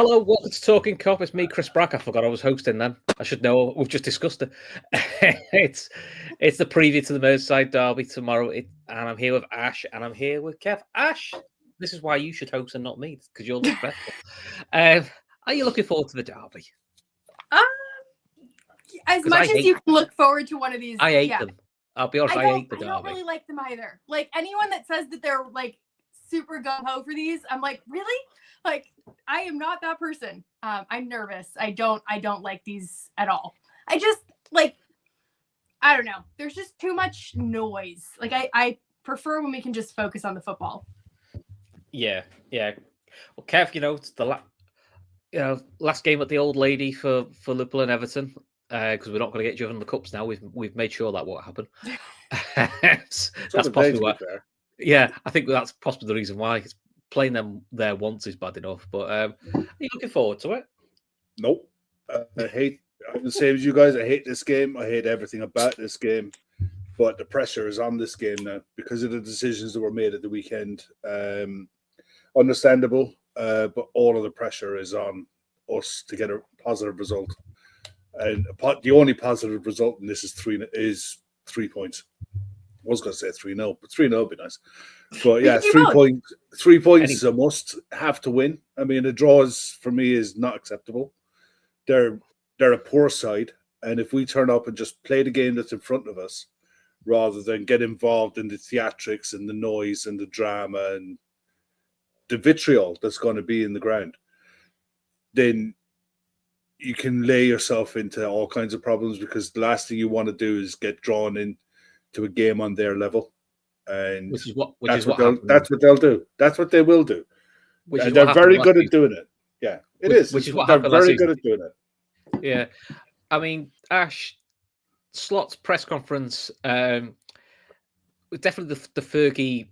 Hello, welcome to Talkin Kop. It's me, Chris Brack. I forgot I was hosting then. I should know. We've just discussed it. it's the preview to the Merseyside derby tomorrow, and I'm here with Ash, and I'm here with Kev. Ash, this is why you should host and not me, because you're the professional. Are you looking forward to the derby? As much as you can look forward to one of these. I hate them. I'll be honest, I hate the derby. I don't really like them either. Like, anyone that says that they're like super gung-ho for these, I'm like, really? Like, I am not that person. I'm nervous. I don't like these at all. I just like, I don't know. There's just too much noise. Like, I prefer when we can just focus on the football. Yeah. Well, Kev, it's the last game at the Old Lady for Liverpool and Everton, because we're not going to get driven in the cups now. We've made sure that won't happen. That's possibly why. Yeah, I think that's possibly the reason why. Playing them there once is bad enough. But are you looking forward to it? Nope. I'm the same as you guys. I hate this game. I hate everything about this game. But the pressure is on this game now because of the decisions that were made at the weekend. Understandable, but all of the pressure is on us to get a positive result. And the only positive result in this is 3 points. I was going to say 3-0, but 3-0 would be nice. But yeah, 3 points. 3 points is a must. Have to win. I mean, a draw for me is not acceptable. They're a poor side, and if we turn up and just play the game that's in front of us, rather than get involved in the theatrics and the noise and the drama and the vitriol that's going to be in the ground, then you can lay yourself into all kinds of problems, because the last thing you want to do is get drawn into a game on their level. And which is what they'll do. That's what they will do. And they're very good at doing it. Yeah, which is what they're happened very last good at doing it. Yeah. I mean, Ash, Slot's press conference, definitely the Fergie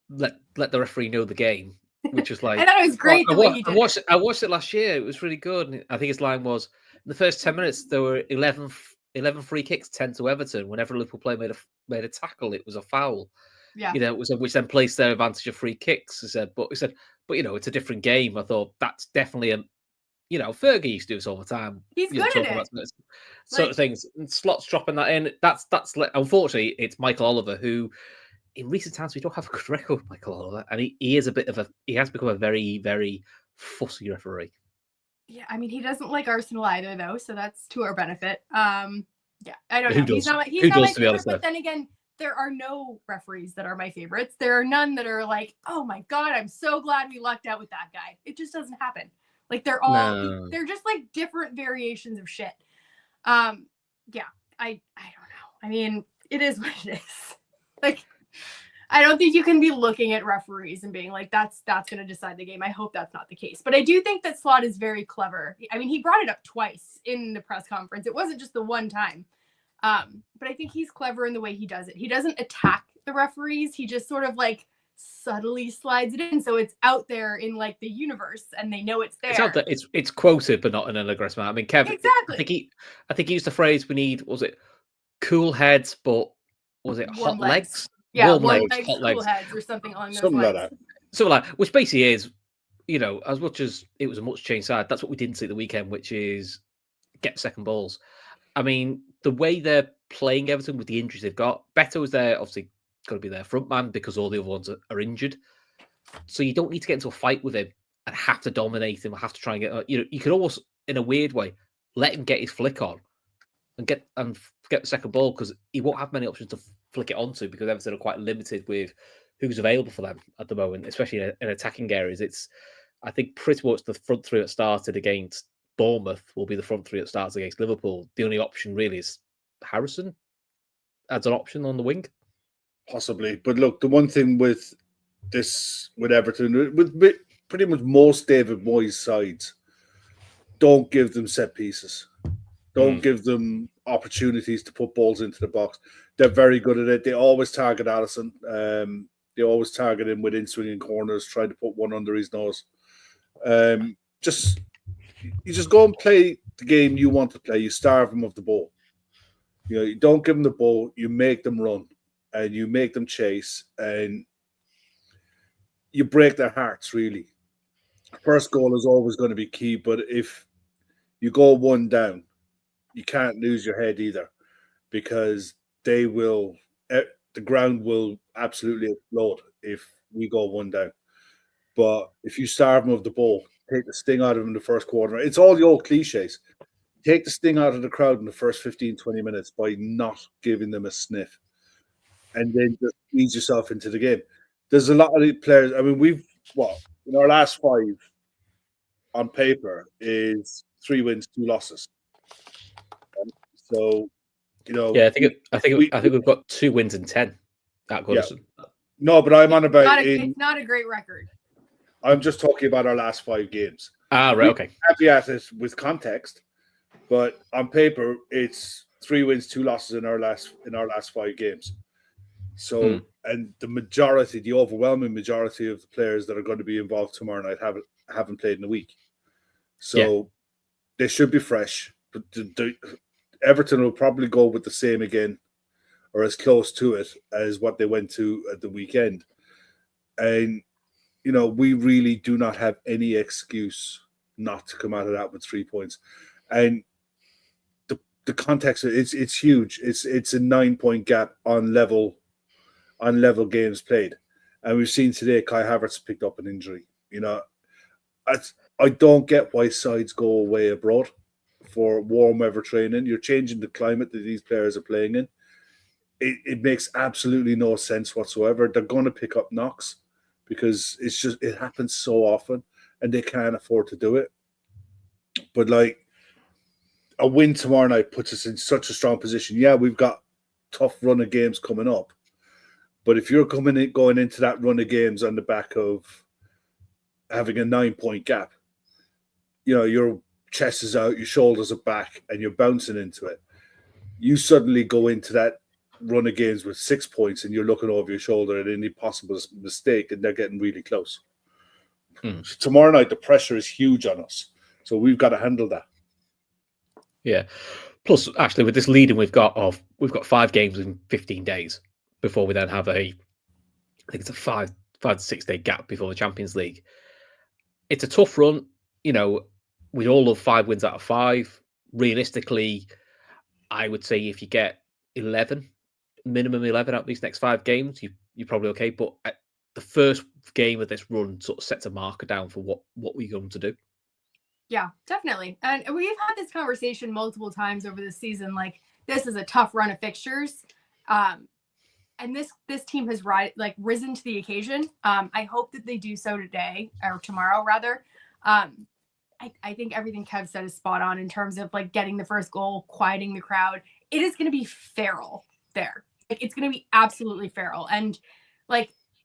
let the referee know the game, which was like, I thought it was great. I watched it last year. It was really good. And I think his line was, in the first 10 minutes, there were 11 free kicks, 10 to Everton. Whenever a Liverpool player made a tackle, it was a foul. Yeah. Which then placed their advantage of free kicks. He said, but it's a different game. I thought that's definitely Fergie used to do this all the time. He's good at it. Sort of things. And Slot's dropping that in. That's unfortunately, it's Michael Oliver, who in recent times we don't have a good record with Michael Oliver, and he is he has become a very, very fussy referee. Yeah, I mean, he doesn't like Arsenal either, though, so that's to our benefit. Yeah, I don't know. He's not my favorite, but then again, there are no referees that are my favorites. There are none that are like, oh my God, I'm so glad we lucked out with that guy. It just doesn't happen. Like, they're just like different variations of shit. Yeah, I don't know. I mean, it is what it is. Like, I don't think you can be looking at referees and being like, that's going to decide the game. I hope that's not the case. But I do think that Slot is very clever. I mean, he brought it up twice in the press conference. It wasn't just the one time. But I think he's clever in the way he does it. He doesn't attack the referees. He just sort of like subtly slides it in, so it's out there in like the universe, and they know it's there. It's out there. It's quoted, but not in an aggressive manner. I mean, Kevin. Exactly. I think he used the phrase, "We need." Was it cool heads? But was it hot legs? Yeah, warm legs, hot legs, cool heads, or something along those lines. Like that. Something like, which basically is, as much as it was a much changed side, that's what we didn't see at the weekend, which is get second balls. I mean, the way they're playing Everton with the injuries they've got, Beto was there, obviously got to be their front man because all the other ones are injured. So you don't need to get into a fight with him and have to dominate him or have to try and get, you could almost, in a weird way, let him get his flick on and get the second ball, because he won't have many options to flick it onto, because Everton are quite limited with who's available for them at the moment, especially in attacking areas. I think pretty much the front three that started against Bournemouth will be the front three that starts against Liverpool. The only option really is Harrison as an option on the wing. Possibly. But look, the one thing with Everton, with pretty much most David Moyes sides, don't give them set pieces. Don't give them opportunities to put balls into the box. They're very good at it. They always target Alisson. They always target him within swinging corners, trying to put one under his nose. You just go and play the game you want to play. You starve them of the ball. You don't give them the ball. You make them run, and you make them chase, and you break their hearts, really. First goal is always going to be key, but if you go one down, you can't lose your head either, because they will. The ground will absolutely explode if we go one down. But if you starve them of the ball, take the sting out of them in the first quarter. It's all the old cliches. Take the sting out of the crowd in the first 15, 20 minutes by not giving them a sniff. And then just ease yourself into the game. There's a lot of players. I mean, in our last 5 on paper is 3 wins, 2 losses. So, yeah, I think we've got 2 wins and 10 at Goodison. Yeah. No, but I'm on about it's not a great record. I'm just talking about our last 5 games. Ah, right, okay. Happy at it with context, but on paper it's 3 wins, 2 losses in our last 5 games. So, and the overwhelming majority of the players that are going to be involved tomorrow night haven't played in a week. So they should be fresh. But Everton will probably go with the same again, or as close to it as what they went to at the weekend. And, we really do not have any excuse not to come out of that with 3 points. And the context, it's huge. It's a 9-point gap on level games played. And we've seen today Kai Havertz picked up an injury. I don't get why sides go away abroad for warm weather training. You're changing the climate that these players are playing in. It makes absolutely no sense whatsoever. They're going to pick up knocks because it happens so often and they can't afford to do it. But a win tomorrow night puts us in such a strong position. Yeah, we've got tough run of games coming up. But if you're going into that run of games on the back of having a 9-point gap, your chest is out, your shoulders are back, and you're bouncing into it. You suddenly go into that run of games with 6 points, and you're looking over your shoulder at any possible mistake, and they're getting really close. Tomorrow night, the pressure is huge on us, so we've got to handle that. Yeah. Plus, actually, with this leading we've got 5 games in 15 days before we then have I think it's a 5 to 6 day gap before the Champions League. It's a tough run, we all love 5 wins out of 5. Realistically, I would say if you get minimum 11 out of these next 5 games, you're probably okay. But the first game of this run sort of sets a marker down for what we're going to do. Yeah, definitely. And we've had this conversation multiple times over the season. This is a tough run of fixtures. And this team has risen to the occasion. I hope that they do so today or tomorrow, rather. I think everything Kev said is spot on in terms of getting the first goal, quieting the crowd. It is going to be feral there. It's going to be absolutely feral. And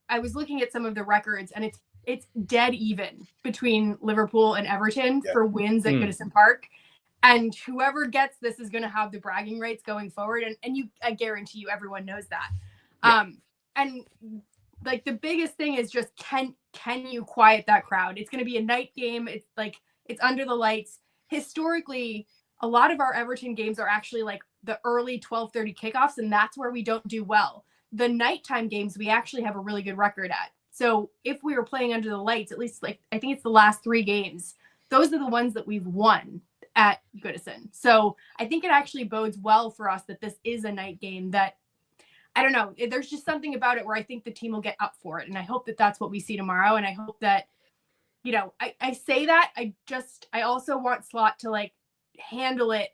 I was looking at some of the records, and it's dead even between Liverpool and Everton for wins at Goodison Park. And whoever gets this is going to have the bragging rights going forward. And I guarantee you, everyone knows that. Yeah. And the biggest thing is just can you quiet that crowd? It's going to be a night game. It's under the lights. Historically, a lot of our Everton games are actually the early 12:30 kickoffs, and that's where we don't do well. The nighttime games we actually have a really good record at. So if we were playing under the lights, at least I think it's the last 3 games, those are the ones that we've won at Goodison. So I think it actually bodes well for us that this is a night game that, I don't know, there's just something about it where I think the team will get up for it. And I hope that that's what we see tomorrow. And I hope that, I say that, I also want Slot to handle it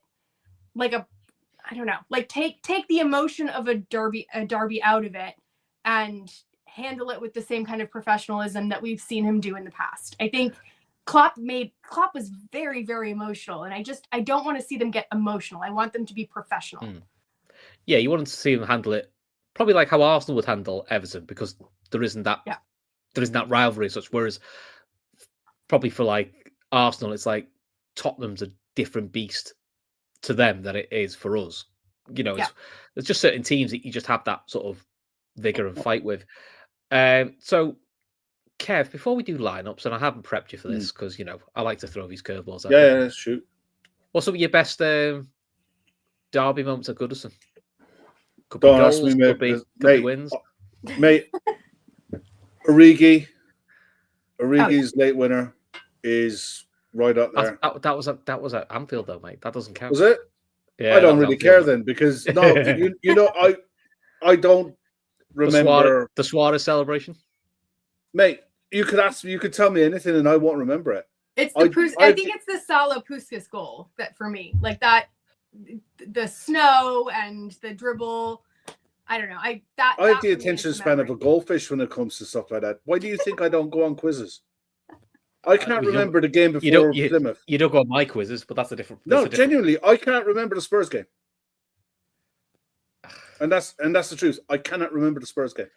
I don't know, take the emotion of a derby out of it and handle it with the same kind of professionalism that we've seen him do in the past. I think Klopp was very, very emotional, and I don't want to see them get emotional. I want them to be professional. Yeah, you want to see them handle it probably like how Arsenal would handle Everton, because there isn't that rivalry as such. Whereas probably for Arsenal, it's Tottenham's a different beast to them than it is for us. There's just certain teams that you just have that sort of vigor and fight with. So, Kev, before we do lineups, and I haven't prepped you for this because I like to throw these curveballs out. Yeah, shoot. What's some of your best derby moments at Goodison? Could Don't be ask goals, me, mate. could be wins. Mate, Origi's late winner. is right up there. That was at Anfield though, mate. That doesn't count. Was it? Yeah, I don't really care then because no, you know, I don't remember the Suarez celebration. Mate, you could tell me anything and I won't remember it. It's I think it's the Salah Puskas goal that for me, like that, the snow and the dribble. I don't know. I have the attention span of a goldfish when it comes to stuff like that. Why do you think I don't go on quizzes? I can't remember the game before Plymouth. You don't go on my quizzes, but that's a different. Genuinely, I can't remember the Spurs game, and that's the truth. I cannot remember the Spurs game.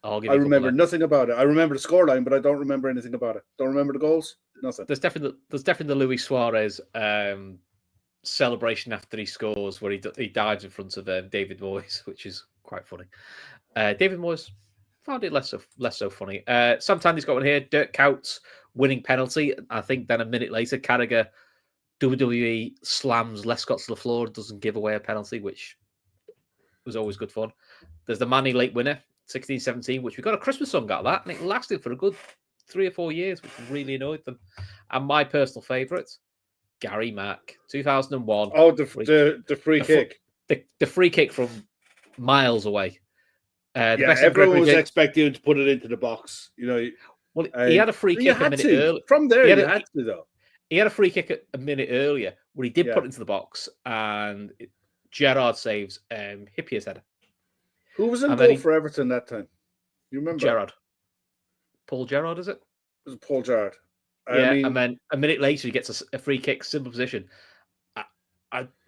I remember nothing about it. I remember the scoreline, but I don't remember anything about it. Don't remember the goals. Nothing. There's definitely the Luis Suarez celebration after he scores, where he dives in front of David Moyes, which is quite funny. David Moyes found it less so funny. Sam Tandy's got one here. Dirk Kuyt's winning penalty. I think then a minute later, Carragher WWE slams Lescott to the floor, doesn't give away a penalty, which was always good fun. There's the Manny late winner, 16-17, which we got a Christmas song out of that, and it lasted for a good 3 or 4 years, which really annoyed them. And my personal favourite, Gary Mack, 2001. Oh, the free kick. The free kick from miles away. Everyone was expecting him to put it into the box. You know, well, he had a free kick a minute earlier. From there, you had to, though. He had a free kick a minute earlier where he did put it into the box, and Gerrard saves Hippier's header. Who was in goal for Everton that time? You remember? Gerrard. Paul Gerrard, is it? It was Paul Gerrard. And then a minute later, he gets a free kick, simple position.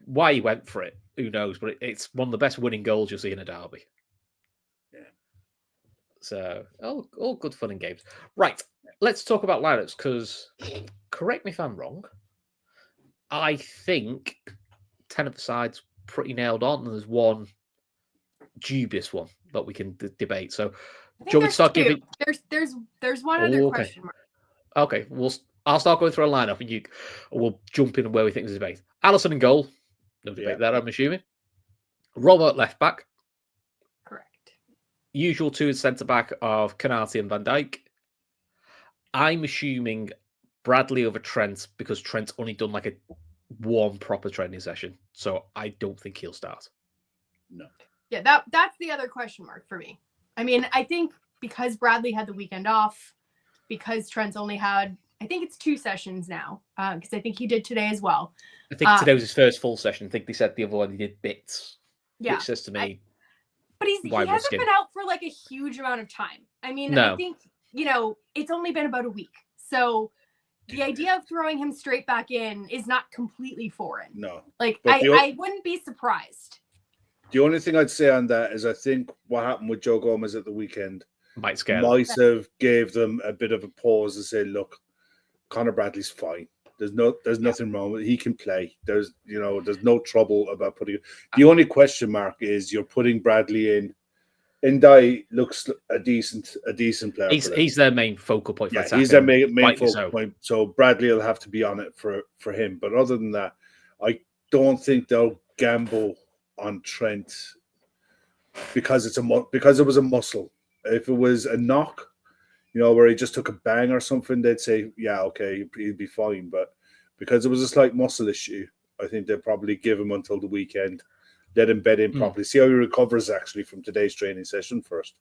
Why he went for it, who knows? But it's one of the best winning goals you'll see in a derby. Yeah. So, all good fun and games. Right, let's talk about lineups, because, correct me if I'm wrong, I think 10 of the sides pretty nailed on, and there's one dubious one that we can debate. So, do you want me to start giving? There's one other question mark. Okay, I'll start going through a lineup, and we'll jump in where we think there's a debate. Alisson in goal, no debate there, I'm assuming. Robert left back. Correct. Usual two centre back of Konate and Van Dijk. I'm assuming Bradley over Trent, because Trent's only done like a one proper training session, so I don't think he'll start. No. Yeah, that's the other question mark for me. I mean, I think because Bradley had the weekend off, because Trent's only had, I think it's 2 sessions now, because I think he did today as well. I think today was his first full session. I think they said the other one he did bits. Yeah. Which says to me, but he hasn't been out for like a huge amount of time. I mean, no. I think, it's only been about a week. So the idea of throwing him straight back in is not completely foreign. No. Like, I wouldn't be surprised. The only thing I'd say on that is I think what happened with Joe Gomez at the weekend might have gave them a bit of a pause and say, look, Conor Bradley's fine. There's nothing wrong with it. He can play. There's no trouble about putting it. The only question mark is you're putting Bradley in. Ndai looks a decent player. He's their main focal point. Yeah, he's their main focal point. So Bradley will have to be on it for him. But other than that, I don't think they'll gamble on Trent because it was a muscle. If it was a knock, where he just took a bang or something, they'd say, yeah, okay, he'd be fine. But because it was a slight muscle issue, I think they'll probably give him until the weekend, let him bed in properly, see how he recovers actually from today's training session first,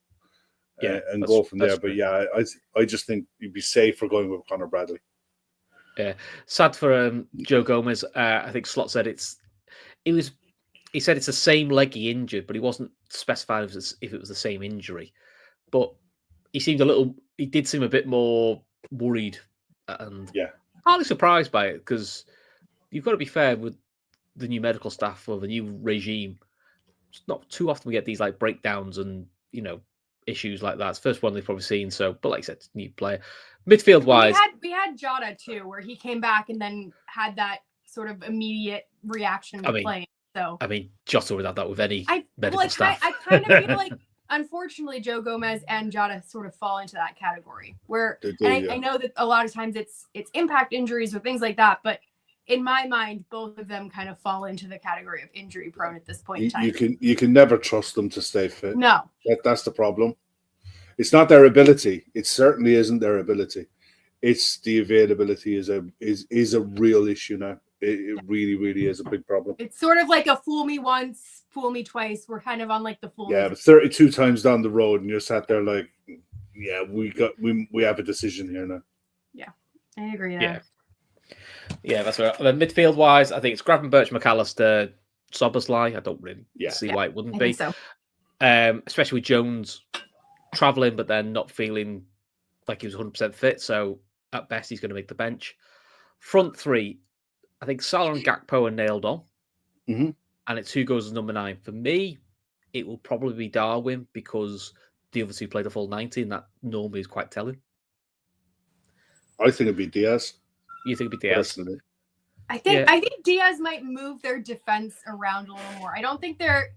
and go from there. But yeah, I just think you'd be safe for going with Conor Bradley. Yeah, sad for Joe Gomez. I think Slot said he said it's the same leg he injured, but he wasn't specified if it was the same injury. But he did seem a bit more worried, and hardly surprised by it, because you've got to be fair with the new medical staff or the new regime. It's not too often we get these like breakdowns and issues like that. It's the first one they've probably seen. So, but like I said, new player. Midfield wise, we had Jota too, where he came back and then had that sort of immediate reaction to playing. So I mean, Jota would have that with any medical staff. I kind of feel like, unfortunately, Joe Gomez and Jota sort of fall into that category. Where I know that a lot of times it's impact injuries or things like that, but in my mind, both of them kind of fall into the category of injury prone at this point in time. You can never trust them to stay fit. No, that's the problem. It's not their ability. It certainly isn't their ability. it's the availability is a real issue now. It really, really is a big problem. It's sort of like a fool me once, fool me twice. We're kind of on like the fool. Yeah, but 32 times down the road, and you're sat there like, yeah, we have a decision here now. Yeah, I agree there. Yeah, that's right. Then midfield wise, I think it's Gravenberch, McAllister, Soboslai. I don't really see why it wouldn't be. So. Especially with Jones traveling, but then not feeling like he was 100% fit. So at best, he's going to make the bench. Front three, I think Salah and Gakpo are nailed on. Mm-hmm. And it's who goes as number 9. For me, it will probably be Darwin because the other two played a full 90, and that normally is quite telling. I think it'd be Diaz. You think it'd be Diaz? Personally. I think Diaz might move their defense around a little more. I don't think they're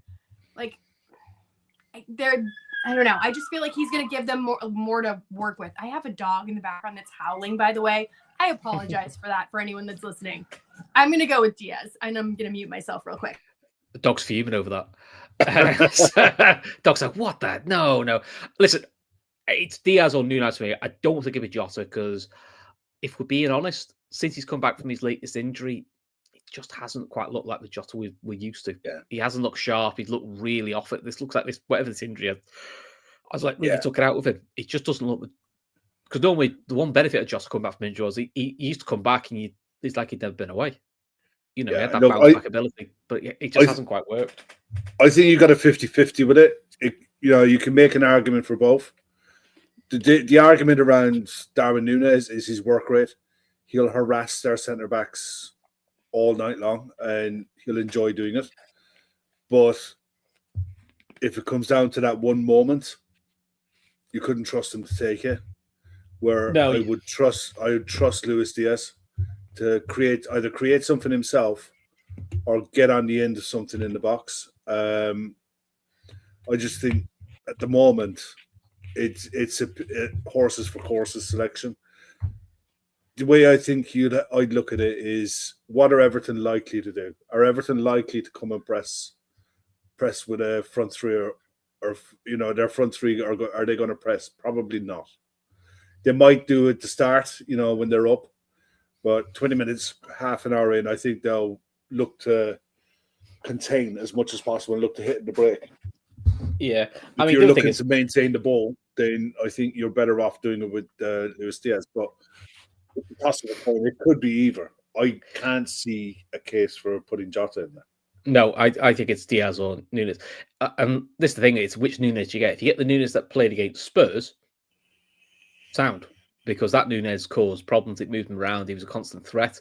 I don't know. I just feel like he's going to give them more to work with. I have a dog in the background that's howling, by the way. I apologize for that for anyone that's listening. I'm going to go with Diaz, and I'm going to mute myself real quick. The dog's fuming over that. Dog's like, what that? No. Listen, it's Diaz or Nunes for me. I don't think it'd be Jota because if we're being honest, since he's come back from his latest injury, it just hasn't quite looked like the Jota we're used to. Yeah. He hasn't looked sharp. He's looked really off it. This looks like this, whatever this injury is. I was like, really took it out with him. It just doesn't look... Because normally the one benefit of Jota coming back from injury was he used to come back and it's like he'd never been away. You know, he had that bounce back ability, but it just hasn't quite worked. I think you got a 50-50 with it. You can make an argument for both. The argument around Darwin Núñez is his work rate. He'll harass their centre-backs all night long, and he'll enjoy doing it. But if it comes down to that one moment, you couldn't trust him to take it. I would trust Luis Diaz to either create something himself or get on the end of something in the box. I just think at the moment it's a horses for courses selection. The way I think I'd look at it is, what are Everton likely to do? Are Everton likely to come and press with a front three, or their front three? Are they going to press? Probably not. They might do it at the start, when they're up, but 20 minutes, half an hour in, I think they'll look to contain as much as possible and look to hit the break. Yeah, if you're looking to maintain the ball, then I think you're better off doing it with Luis Diaz. But possible point, it could be either. I can't see a case for putting Jota in there. No, I think it's Diaz or Núñez. This is the thing: it's which Núñez you get. If you get the Núñez that played against Spurs, sound, because that Núñez caused problems. It moved him around. He was a constant threat.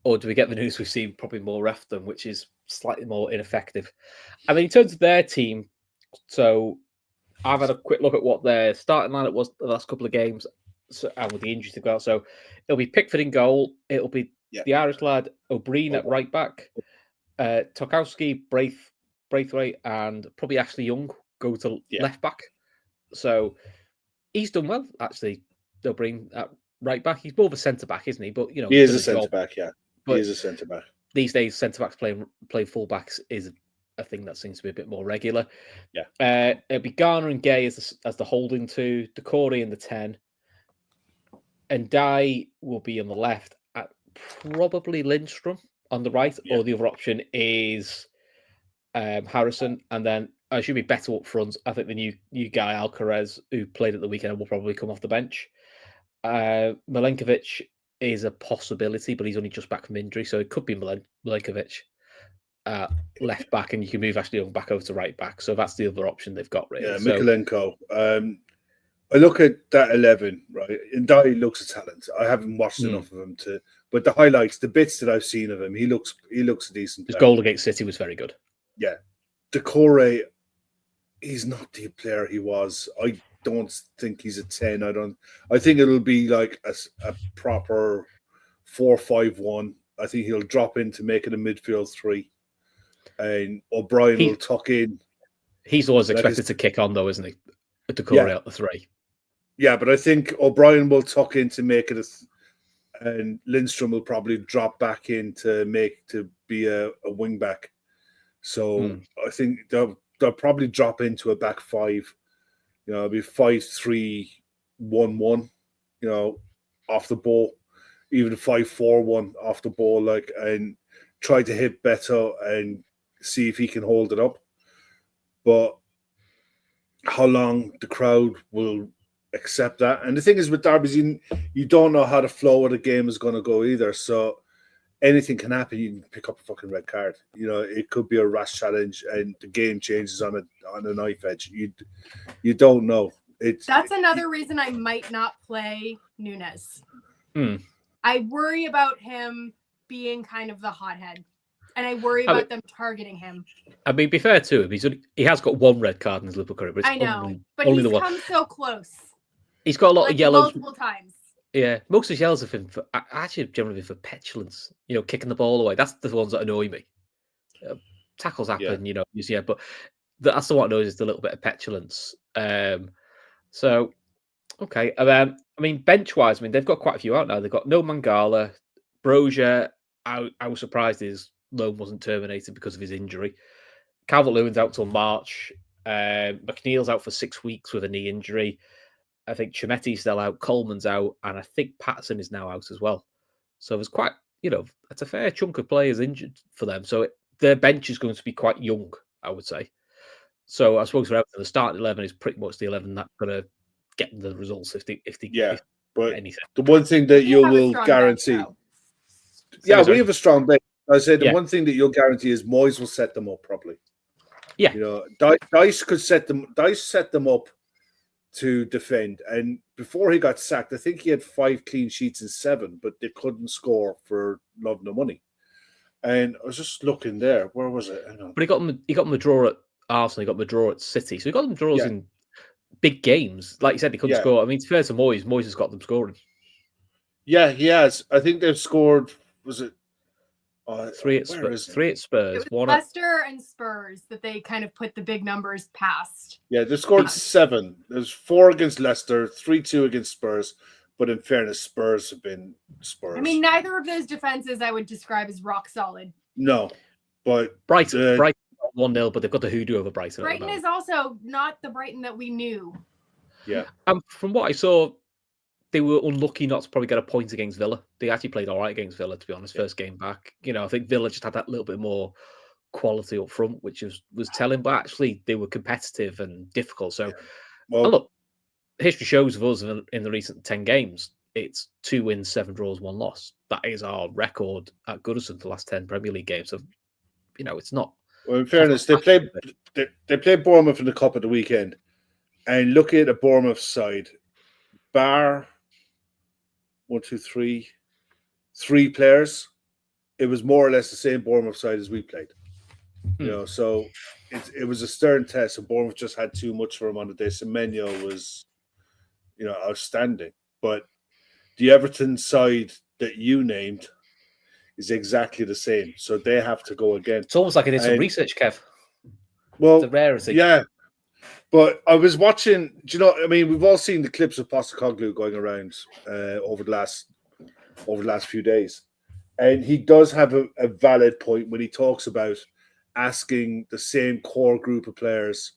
Or do we get the Núñez we've seen probably more often, which is slightly more ineffective? I mean, in terms of their team, so I've had a quick look at what their starting lineup was the last couple of games, and with the injuries they've got. So it'll be Pickford in goal. It'll be the Irish lad O'Brien at right back. Tarkowski, Braithwaite, and probably Ashley Young go to left back. So he's done well, actually. O'Brien at right back. He's more of a centre back, isn't he? But he is a centre back. Yeah, but he is a centre back. These days, centre backs playing full backs is a thing that seems to be a bit more regular. Yeah, it'll be Garner and Gay as the holding two, Decore in the 10, and Dye will be on the left. At probably Lindstrom on the right, or the other option is Harrison, and then I should be better up front. I think the new guy Alcaraz, who played at the weekend, will probably come off the bench. Milenkovic is a possibility, but he's only just back from injury, so it could be Milenkovic left back, and you can move Ashley Young back over to right back. So that's the other option they've got, really. Yeah, Mikolenko. I look at that 11, right, and Dye looks a talent. I haven't watched enough of him but the highlights, the bits that I've seen of him, he looks a decent player. His goal against City was very good. Yeah, Decore, he's not the player he was. I don't think he's a 10. I think it'll be like a proper 4-5-1. I think he'll drop in to make it a midfield 3, and O'Brien will tuck in. He's always expected to kick on, though, isn't he? Decore out the 3. Yeah, but I think O'Brien will tuck in to make it and Lindstrom will probably drop back in to be a wing back. So I think they'll probably drop into a back 5. It'll be 5-3-1-1. off the ball, even 5-4-1 off the ball, like, and try to hit better and see if he can hold it up. But how long the crowd will accept that. And the thing is with derbies, you don't know how the flow of the game is going to go either. So anything can happen. You can pick up a fucking red card. You know, it could be a rash challenge and the game changes on a knife edge. You don't know. That's another reason I might not play Nunes. I worry about him being kind of the hothead. And I worry about them targeting him. I mean, be fair to him, he has got one red card in his Liverpool career. But I know, but he's come so close. He's got a lot of yellows. Multiple times. Yeah, most of his yellows have been for, actually generally been for petulance. You know, kicking the ball away. That's the ones that annoy me. Tackles happen, you know. Yeah, but that's the one that annoys is the little bit of petulance. So, okay. I mean, bench-wise, they've got quite a few out now. They've got no Mangala, Brozier. I was surprised his loan wasn't terminated because of his injury. Calvert-Lewin's out till March. McNeil's out for 6 weeks with a knee injury. I think Chimetti's still out. Coleman's out. And I think Patterson is now out as well. So there's quite, it's a fair chunk of players injured for them. So their bench is going to be quite young, I would say. So I suppose for Everton, the starting 11 is pretty much the 11 that's going to get them the results if they but anything. The one thing that you will guarantee... we have a strong bench. I said the one thing that you'll guarantee is Moyes will set them up properly. Yeah, Dice could set them up to defend, and before he got sacked, I think he had 5 clean sheets in 7, but they couldn't score for love nor money. And I was just looking there. Where was it? Hang on. But he got them a draw at Arsenal. He got them a draw at City. So he got them draws in big games. Like you said, he couldn't score. I mean, it's fair to Moyes. Moyes has got them scoring. Yeah, he has. I think they've scored. Was it? 3 at Spurs. 3 at Spurs. 1 at Leicester and Spurs that they kind of put the big numbers past. Yeah, they scored 7. There's 4 against Leicester, 3-2 against Spurs. But in fairness, Spurs have been Spurs. I mean, neither of those defenses I would describe as rock solid. No, but Brighton 1-0, but they've got the hoodoo over Brighton. Brighton is also not the Brighton that we knew. Yeah. From what I saw, they were unlucky not to probably get a point against Villa. They actually played all right against Villa, to be honest, first game back. I think Villa just had that little bit more quality up front, which was telling, but actually they were competitive and difficult. So, and look, history shows of us in the recent 10 games, it's 2 wins, 7 draws, 1 loss. That is our record at Goodison for the last 10 Premier League games. So, it's not... Well, in fairness, they played Bournemouth in the Cup at the weekend. And looking at the Bournemouth side, bar 3 players, it was more or less the same Bournemouth side as we played. So it was a stern test, and Bournemouth just had too much for him on the day. Semenyo was, outstanding. But the Everton side that you named is exactly the same. So they have to go again. It's almost like it is some research, Kev. Well, it's a rarity. Yeah. But I was watching, we've all seen the clips of Postecoglou going around over the last few days. And he does have a valid point when he talks about asking the same core group of players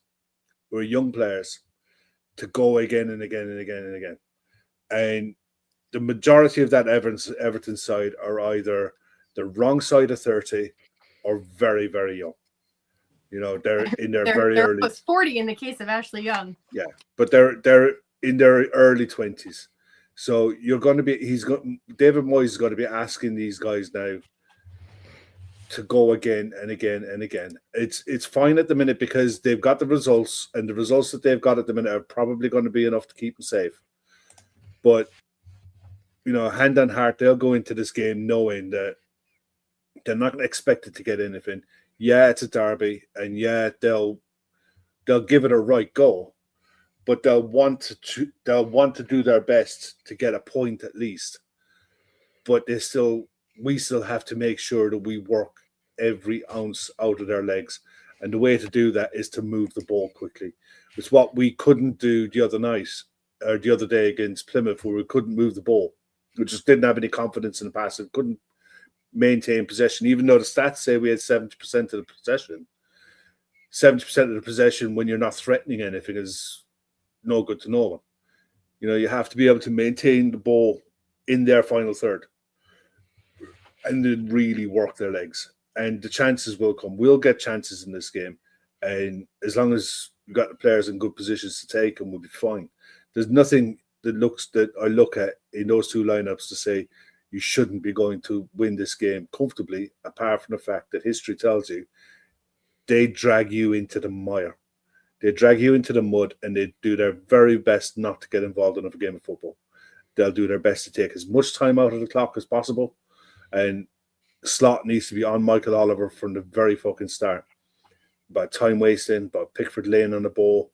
who are young players to go again and again and again and again. And the majority of that Everton side are either the wrong side of 30 or very, very young. They're in their very early. They're 40 in the case of Ashley Young. Yeah, but they're in their early 20s. So David Moyes is going to be asking these guys now to go again and again and again. It's fine at the minute because they've got the results, and the results that they've got at the minute are probably going to be enough to keep them safe. But hand on heart, they'll go into this game knowing that they're not expected to get anything. Yeah, it's a derby, and they'll give it a right go, but they'll want to do their best to get a point at least. But we still have to make sure that we work every ounce out of their legs, and the way to do that is to move the ball quickly. It's what we couldn't do the other day against Plymouth, where we couldn't move the ball. We just didn't have any confidence in the pass and couldn't maintain possession, even though the stats say we had 70% of the possession. 70% of the possession when you're not threatening anything is no good to no one. You have to be able to maintain the ball in their final third and then really work their legs. And the chances will come. We'll get chances in this game. And as long as we've got the players in good positions to take them, we'll be fine. There's nothing that I look at in those two lineups to say you shouldn't be going to win this game comfortably, apart from the fact that history tells you they drag you into the mire. They drag you into the mud, and they do their very best not to get involved in a game of football. They'll do their best to take as much time out of the clock as possible. And Slot needs to be on Michael Oliver from the very fucking start. About time wasting, about Pickford laying on the ball,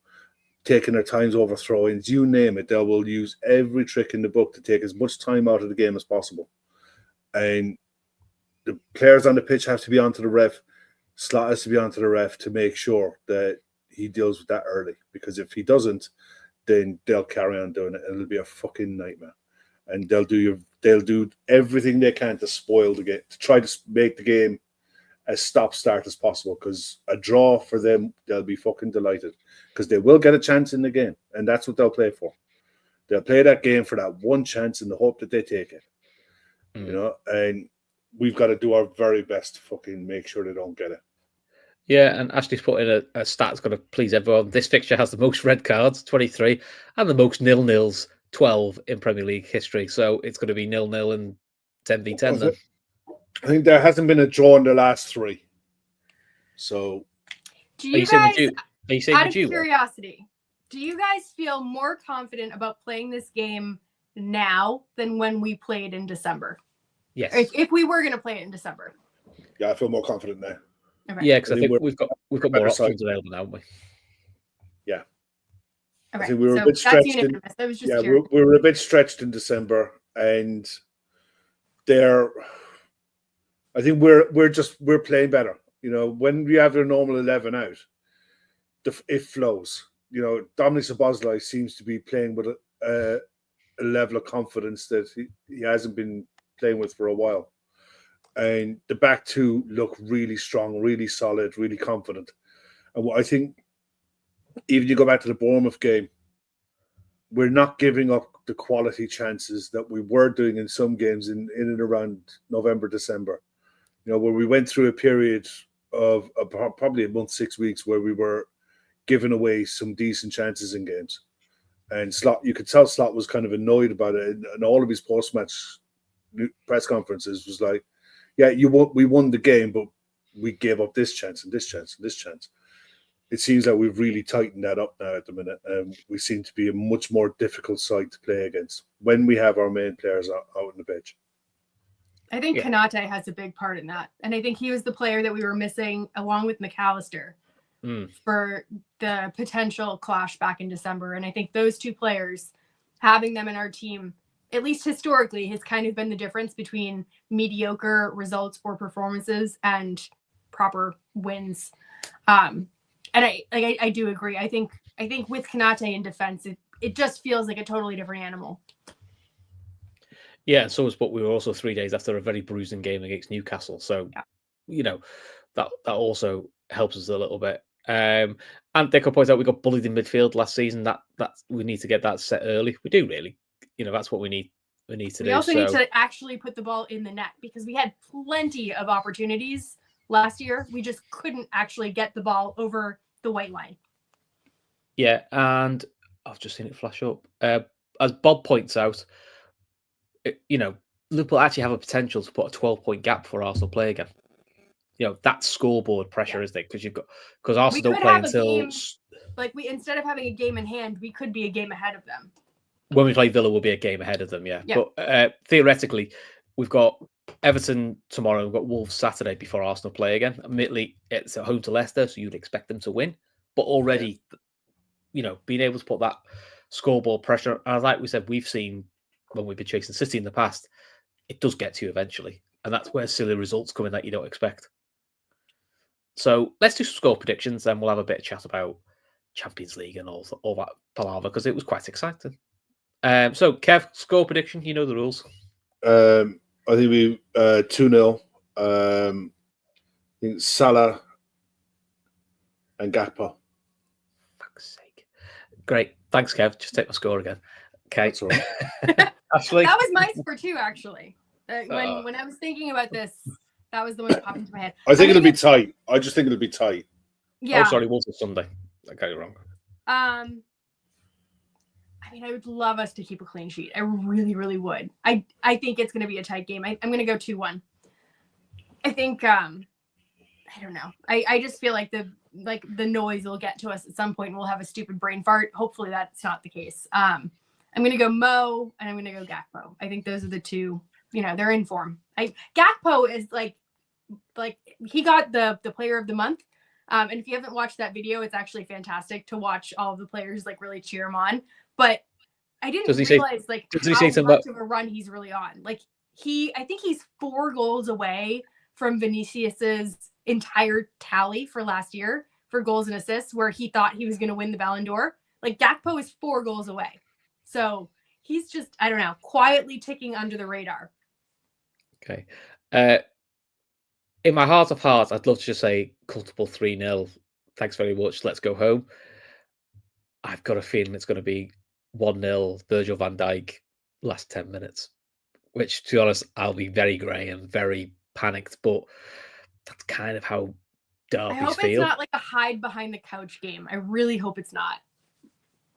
taking their times over throw-ins, you name it. They will use every trick in the book to take as much time out of the game as possible. And the players on the pitch have to be onto the ref. Slot has to be onto the ref to make sure that he deals with that early. Because if he doesn't, then they'll carry on doing it. It'll be a fucking nightmare. And they'll do everything they can to spoil the game, to try to make the game as stop-start as possible. Because a draw for them, they'll be fucking delighted. Because they will get a chance in the game. And that's what they'll play for. They'll play that game for that one chance in the hope that they take it. You know, and we've got to do our very best to fucking make sure they don't get it. Yeah, and Ashley's put in a stat that's going to please everyone. This fixture has the most red cards, 23, and the most nil-nils, 12 in Premier League history. So it's going to be 0-0 and 10v10 then. I think there hasn't been a draw in the last 3. So, do you guys, out of Medulla? Curiosity, do you guys feel more confident about playing this game now than when we played in December? Yes. If we were going to play it in December. Yeah, I feel more confident now. Okay. Yeah, because I think we've got more options available now, haven't we? Yeah. Okay. I think we were a bit stretched. We were a bit stretched in December, and I think we're playing better. You know, when we have their normal 11 out, it flows. You know, Dominic Szoboszlai seems to be playing with a level of confidence that he hasn't been playing with for a while. And the back two look really strong, really solid, really confident. And what I think, even you go back to the Bournemouth game, we're not giving up the quality chances that we were doing in some games in and around November, December. You know, where we went through a period of probably a month, 6 weeks, where we were giving away some decent chances in games. And Slot, you could tell Slot was kind of annoyed about it. And all of his post-match press conferences was like, yeah, we won the game, but we gave up this chance and this chance and this chance. It seems like we've really tightened that up now at the minute. We seem to be a much more difficult side to play against when we have our main players out on the pitch. I think Konate has a big part in that. And I think he was the player that we were missing along with McAllister for the potential clash back in December. And I think those two players, having them in our team, at least historically, has kind of been the difference between mediocre results or performances and proper wins. And I do agree. I think with Konate in defense, it just feels like a totally different animal. Yeah, so was what we were also 3 days after a very bruising game against Newcastle. So, you know, that also helps us a little bit. And Deco points out we got bullied in midfield last season. That we need to get that set early. We do really. You know, that's what we need to do. We also need to actually put the ball in the net because we had plenty of opportunities last year. We just couldn't actually get the ball over the white line. Yeah, and I've just seen it flash up. As Bob points out, you know, Liverpool actually have a potential to put a 12-point gap for Arsenal play again. You know, that's scoreboard pressure, isn't it? Because Arsenal don't play until instead of having a game in hand, we could be a game ahead of them. When we play Villa, we'll be a game ahead of them, yeah. But theoretically, we've got Everton tomorrow, we've got Wolves Saturday before Arsenal play again. Admittedly, it's at home to Leicester, so you'd expect them to win. But already, you know, being able to put that scoreboard pressure, and like we said, we've seen when we've been chasing City in the past, it does get to you eventually. And that's where silly results come in that you don't expect. So let's do some score predictions, and we'll have a bit of chat about Champions League and all that palaver, because it was quite exciting. So, Kev, score prediction, you know the rules. I think we 2-0. I think Salah and Gakpo. Fuck's sake. Great. Thanks, Kev. Just take my score again. Okay. That's all right. Ashley? That was my score too, actually. When I was thinking about this, that was the one that popped into my head. I think it'll be tight. I just think it'll be tight. Yeah. Oh, sorry, Wolves on Sunday. I got it wrong. I mean, I would love us to keep a clean sheet. I really, really would. I think it's going to be a tight game. I'm going to go 2-1. I think, I don't know. I just feel like the noise will get to us at some point and we'll have a stupid brain fart. Hopefully that's not the case. I'm going to go Mo and I'm going to go Gakpo. I think those are the two, they're in form. Gakpo is like he got the player of the month. And if you haven't watched that video, it's actually fantastic to watch all of the players like really cheer him on. But I didn't realize how much of a run he's really on. Like I think he's 4 goals away from Vinicius's entire tally for last year for goals and assists, where he thought he was going to win the Ballon d'Or. Like Gakpo is 4 goals away. So he's just, I don't know, quietly ticking under the radar. Okay. In my heart of hearts, I'd love to just say comfortable 3-0. Thanks very much. Let's go home. I've got a feeling it's going to be 1-0 Virgil van Dijk last 10 minutes, which, to be honest, I'll be very grey and very panicked, but that's kind of how derbies feel. I hope it's not like a hide behind the couch game. I really hope it's not.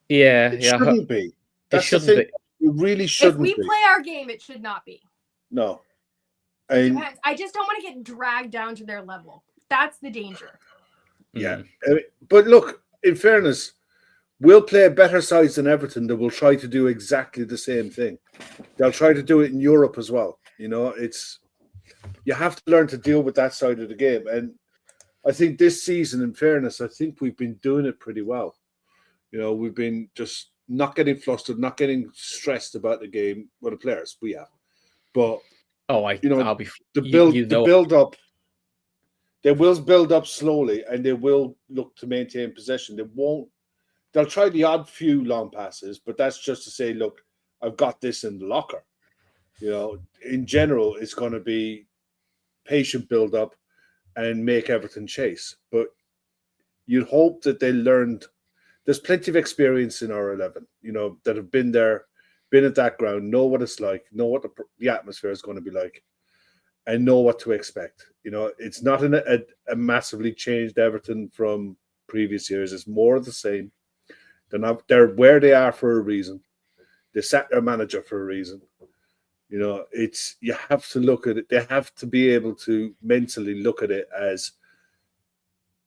Yeah. It shouldn't be. That's the thing. It really shouldn't be. If we play our game, it should not be. No. I just don't want to get dragged down to their level. That's the danger. Yeah. But look, in fairness, we'll play better sides than Everton that will try to do exactly the same thing. They'll try to do it in Europe as well. You have to learn to deal with that side of the game. And I think this season, in fairness, I think we've been doing it pretty well. We've been just not getting flustered, not getting stressed about the game. Well, the players, we have. But I'll be the build up. They will build up slowly, and they will look to maintain possession. They'll try the odd few long passes, but that's just to say, look, I've got this in the locker. In general, it's going to be patient build up and make Everton chase. But you'd hope that they learned. There's plenty of experience in our 11, that have been there, been at that ground, know what it's like, know what the atmosphere is going to be like, and know what to expect. It's not a massively changed Everton from previous years. It's more of the same. They're where they are for a reason. They sat their manager for a reason. You have to look at it. They have to be able to mentally look at it as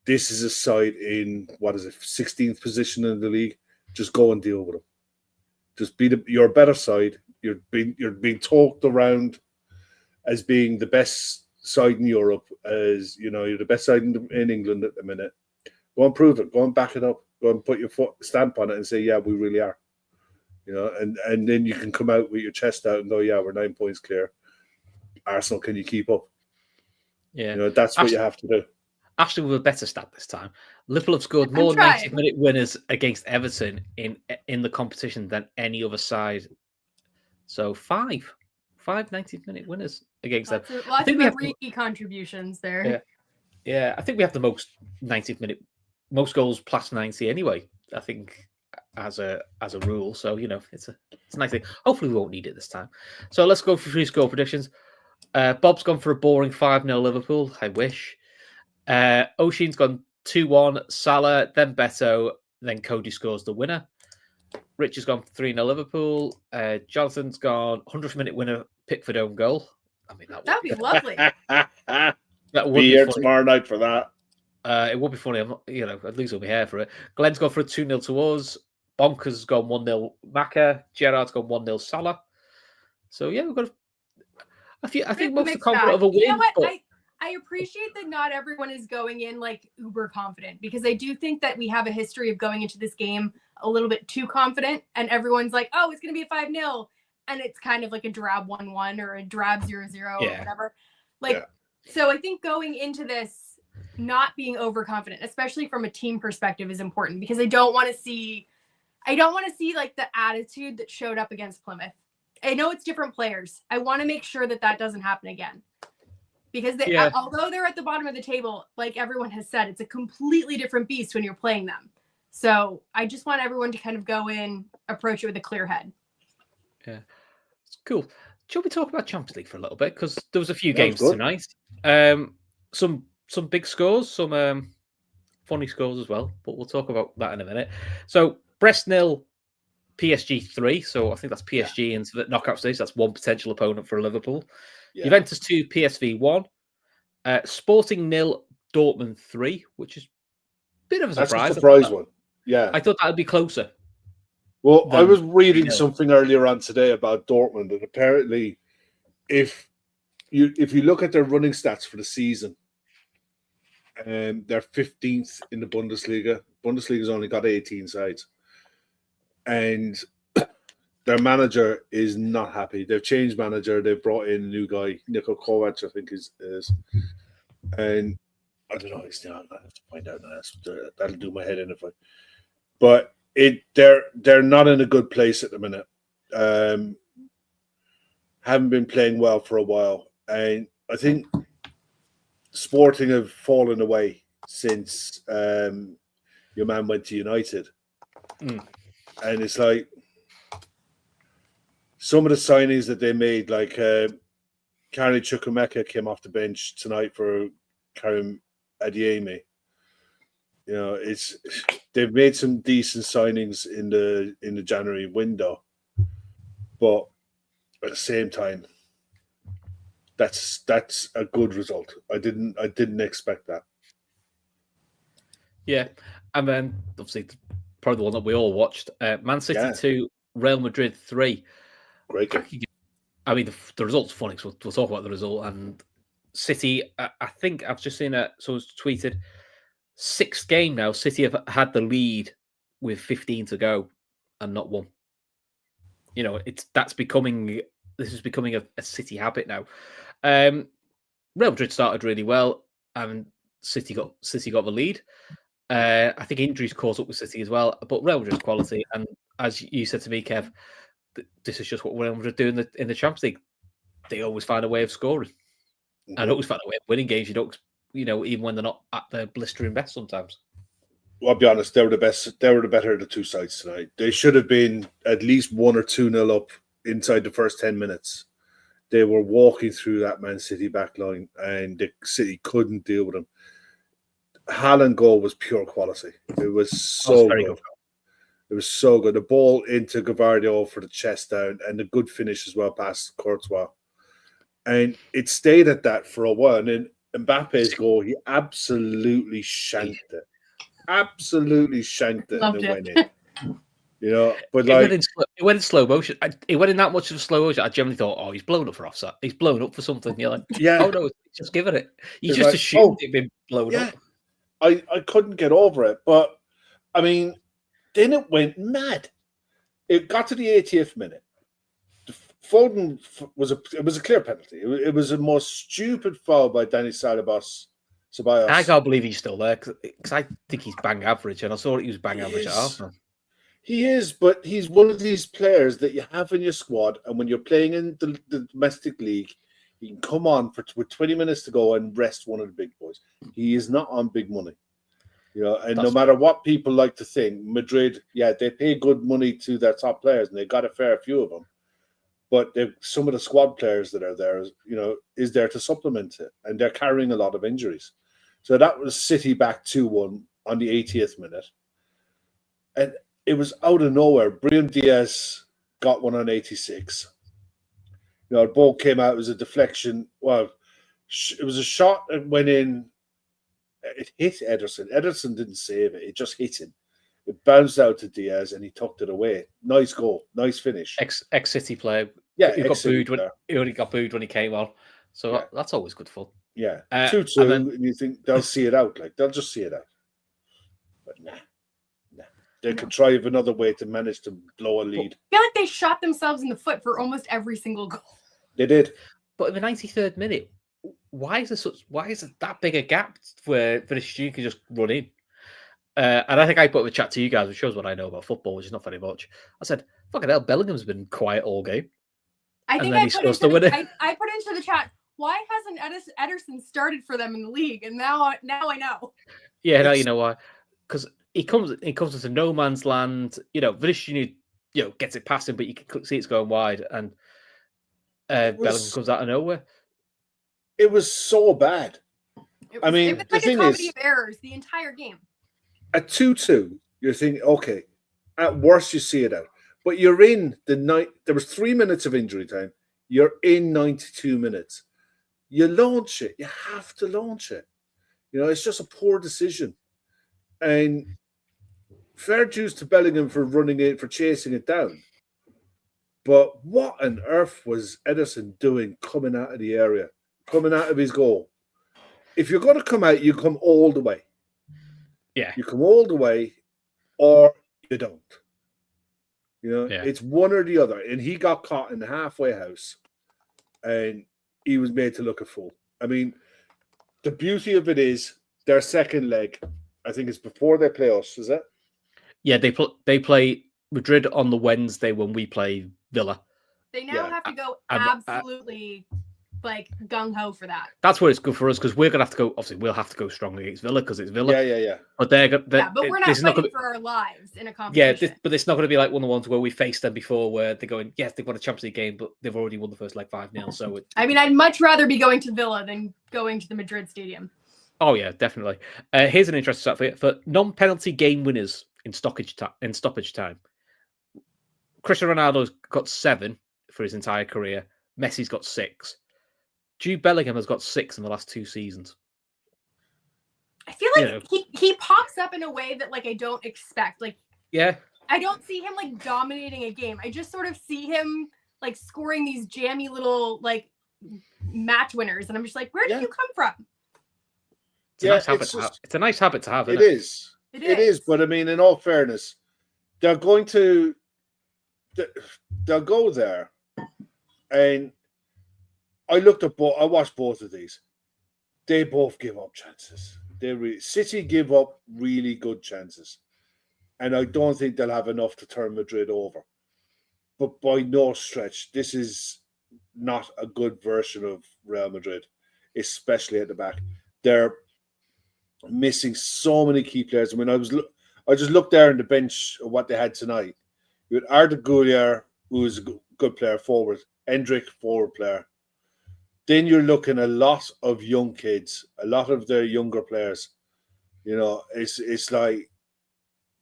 this is a side in 16th position in the league. Just go and deal with them. Just you're a better side. You're being talked around as being the best side in Europe, as you're the best side in England at the minute. Go and prove it. Go and back it up. Go and put your stamp on it and say, yeah, we really are. And then you can come out with your chest out and go, yeah, we're 9 points clear. Arsenal, can you keep up? Yeah, that's what you have to do. Actually, with a better stat this time. Liverpool have scored more 90-minute winners against Everton in the competition than any other side. So five 90-minute winners against them. Lots of Enrique contributions there. Yeah. I think we have the most 90-minute, most goals plus 90 anyway. I think as a rule. So it's a nice thing. Hopefully, we won't need it this time. So let's go for 3 score predictions. Bob's gone for a boring 5-0 Liverpool. I wish. Oisin's gone 2-1 Salah, then Beto, then Cody scores the winner. Rich has gone 3-0 Liverpool. Jonathan's gone 100th minute winner, Pickford own goal. I mean, that'd be lovely. That would be here tomorrow night for that. It would be funny. At least we'll be here for it. Glenn's gone for a 2-0 to us. Bonkers has gone 1-0 Maka. Gerard's gone 1-0 Salah. So yeah, we've got. I think most are confident of a win. You know what? I appreciate that not everyone is going in like uber confident, because I do think that we have a history of going into this game a little bit too confident, and everyone's like, oh, it's going to be a 5-0. And it's kind of like a drab 1-1 or a drab 0-0 or whatever. So I think going into this, not being overconfident, especially from a team perspective, is important, because I don't want to see like the attitude that showed up against Plymouth. I know it's different players. I want to make sure that doesn't happen again. Because although they're at the bottom of the table, like everyone has said, it's a completely different beast when you're playing them. So I just want everyone to kind of go in, approach it with a clear head. Yeah, it's cool. Shall we talk about Champions League for a little bit? Because there was a few That was games good. tonight. Some big scores, some funny scores as well. But we'll talk about that in a minute. So Brest 0, PSG 3. So I think that's PSG into the knockout stage. That's one potential opponent for Liverpool. Yeah. Juventus 2, PSV 1. Sporting 0, Dortmund 3, which is a bit of a surprise. That's a surprise one. Yeah. I thought that would be closer. Well, I was reading something earlier on today about Dortmund, and apparently if you look at their running stats for the season, they're 15th in the Bundesliga. Bundesliga's only got 18 sides. And their manager is not happy. They've changed manager. They've brought in a new guy, Niko Kovac, I think is. And I don't know. I have to find out now. That'll do my head in if I. But they're not in a good place at the minute. Haven't been playing well for a while, and I think Sporting have fallen away since your man went to United. And it's like some of the signings that they made, like Kari Chukwuemeka came off the bench tonight for Karim Adeyemi. You know, they've made some decent signings in the January window, but at the same time, that's a good result. I didn't expect that. Yeah, and then obviously probably the one that we all watched, Man City 2, Real Madrid 3. Great game. I mean, the result's funny, so we'll talk about the result. And City, I think I've just seen someone's tweeted, 6th game now, City have had the lead with 15 to go and not won. You know, this is becoming a City habit now. Real Madrid started really well, and City got the lead. I think injuries caught up with City as well, but Real Madrid's quality. And as you said to me, Kev, this is just what Real Madrid do in the Champions League. They always find a way of scoring, and always find a way of winning games. You know, even when they're not at their blistering best sometimes. Well, I'll be honest, they were the best. They were the better of the two sides tonight. They should have been at least 1 or 2-0 up inside the first 10 minutes. They were walking through that Man City back line, and the City couldn't deal with them. Haaland goal was pure quality. It was so good. It was so good. The ball into Gavardio for the chest down, and a good finish as well past Courtois. And it stayed at that for a while. And then Mbappe's goal, he absolutely shanked it. Absolutely shanked it. Loved and it it. went in. You know, but it went in slow motion. It went in that much of slow motion. I generally thought, oh, he's blown up for offside. He's blown up for something. You're like, oh no, just given it. You just assumed it'd been blown up. I couldn't get over it, but I mean, then it went mad. It got to the 80th minute. Foden was a clear penalty. It was the most stupid foul by Dani Ceballos. I can't believe he's still there because I think he's bang average, and I saw he was bang average at Arsenal. He is, but he's one of these players that you have in your squad, and when you're playing in the domestic league, he can come on with 20 minutes to go and rest one of the big boys. He is not on big money. You know, and no matter what people like to think, Madrid, they pay good money to their top players, and they got a fair few of them. But some of the squad players that are there, you know, is there to supplement it, and they're carrying a lot of injuries. So that was City back 2-1 on the 80th minute, and it was out of nowhere. Brahim Diaz got one on 86. You know, the ball came out. It was a deflection. Well, it was a shot that went in. It hit Ederson. Ederson didn't save it. It just hit him. It bounced out to Diaz, and he tucked it away. Nice goal. Nice finish. Ex-City player. Yeah, he got booed he only got booed when he came on. So that's always good fun. Yeah, 2-2, and you think they'll see it out. Like, they'll just see it out. But nah. They contrive another way to manage to blow a lead. I feel like they shot themselves in the foot for almost every single goal. They did. But in the 93rd minute, why is it that big a gap where Vinicius Junior can just run in? And I think I put a chat to you guys, which shows what I know about football, which is not very much. I said, fucking hell, Bellingham's been quiet all game. I think I put into the chat, why hasn't Ederson started for them in the league? And now I know. Yeah, now you know why. Because he comes into no man's land. You know, Vinicius Junior gets it past him, but you can see it's going wide, and Bellingham comes out of nowhere. It was so bad. It was like a comedy of errors the entire game. At 2-2, you're thinking, okay, at worst you see it out. But you're in the night. There was 3 minutes of injury time. You're in 92 minutes. You launch it. You have to launch it. It's just a poor decision. And fair dues to Bellingham for running it, for chasing it down. But what on earth was Ederson doing coming out of the area, coming out of his goal? If you're going to come out, you come all the way. Yeah. You come all the way or you don't. It's one or the other. And he got caught in the halfway house and he was made to look a fool. I mean, the beauty of it is their second leg, I think it's before they play us, is it? Yeah, they play Madrid on the Wednesday when we play Villa. They now have to go absolutely gung-ho for that. That's where it's good for us because we're going to have to go. Obviously, we'll have to go strongly against Villa because it's Villa. Yeah. But but we're not fighting for our lives in a competition. Yeah, but it's not going to be like one of the ones where we faced them before where they're going, yes, they've won a Champions League game, but they've already won the first leg 5-0. So I'd much rather be going to Villa than going to the Madrid stadium. Oh, yeah, definitely. Here's an interesting stat for you. For non-penalty game winners in stoppage time, Cristiano Ronaldo's got 7 for his entire career. Messi's got 6. Jude Bellingham has got 6 in the last 2 seasons. I feel like he pops up in a way that I don't expect. I don't see him dominating a game. I just sort of see him scoring these jammy little match winners, and I'm just like, where did you come from? It's a nice habit to have. It is. It is. But I mean, in all fairness, they'll go there, and I watched both of these. They both give up chances. City give up really good chances, and I don't think they'll have enough to turn Madrid over. But by no stretch, this is not a good version of Real Madrid, especially at the back. They're missing so many key players. I mean, I just looked there on the bench of what they had tonight. You had Arda Güler, who is a good player forward, Endrick, forward player. Then you're looking at a lot of young kids, a lot of their younger players. It's like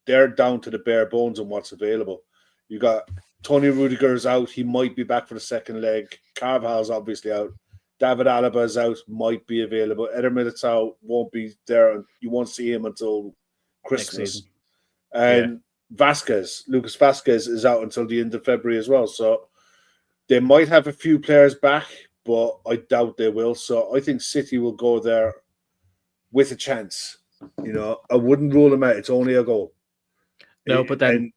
they're down to the bare bones on what's available. You got Tony Rudiger's out. He might be back for the second leg. Carvajal's obviously out. David Alaba's out, might be available. Eder Militao won't be there. You won't see him until Christmas. And Lucas Vasquez is out until the end of February as well. So they might have a few players back, but I doubt they will. So I think City will go there with a chance. I wouldn't rule them out. It's only a goal. No, but then